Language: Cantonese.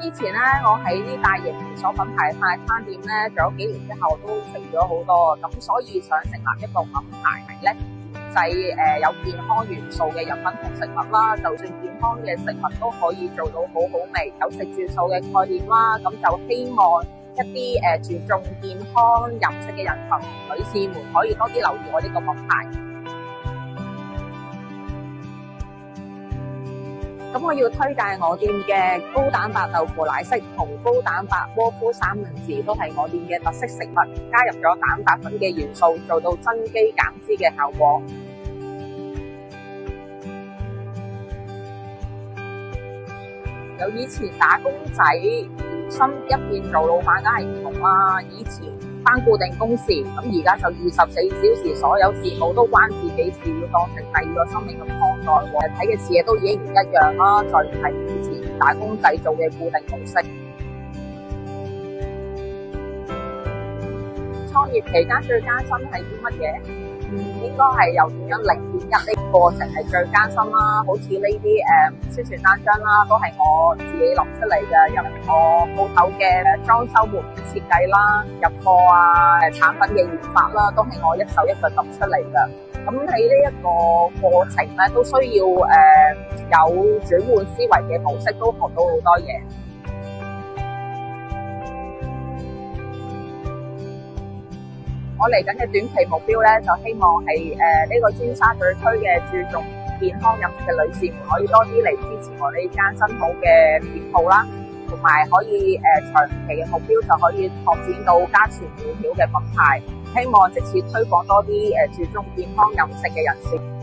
以前咧，我喺啲大型連鎖品牌快餐店咧做咗幾年之後，都食咗好多，咁所以想成立一個品牌係咧，研製有健康元素嘅飲品同食物啦，就算健康嘅食物都可以做到好好味，有食住素嘅概念啦，咁就希望一啲注重健康飲食嘅人群女士們可以多啲留意我呢個品牌。咁我要推介我店嘅高蛋白豆腐奶昔同高蛋白窩夫三文治，都係我店嘅特色食物，加入咗蛋白粉嘅元素，做到增肌減脂嘅效果。由以前打工仔新一邊做老闆梗係唔同啦，以前返固定工時，咁而家就24小時，所有事務都關自己事，要當成第二個生命咁看待喎，睇嘅視野都已經唔一樣啦，再唔係以前打工仔做嘅固定模式。創業期間最艱辛係啲乜嘢？應該係由點樣零點一呢個過程係最艱辛啦。好似呢啲宣傳單張啦，都係我自己諗出嚟嘅，由我鋪頭嘅裝修門面設計啦、入貨啊、產品嘅研發啦，都係我一手一腳揼出嚟嘅。咁喺呢一個過程咧，都需要有轉換思維嘅模式，都學到好多嘢。我嚟緊嘅短期目標咧，就希望係呢個尖沙咀區嘅注重健康飲食嘅女士們，可以多啲嚟支持我呢間新好嘅店鋪啦，同埋可以長期嘅目標就可以拓展到家傳戶曉嘅品牌，希望藉此推廣多啲注重健康飲食嘅人士。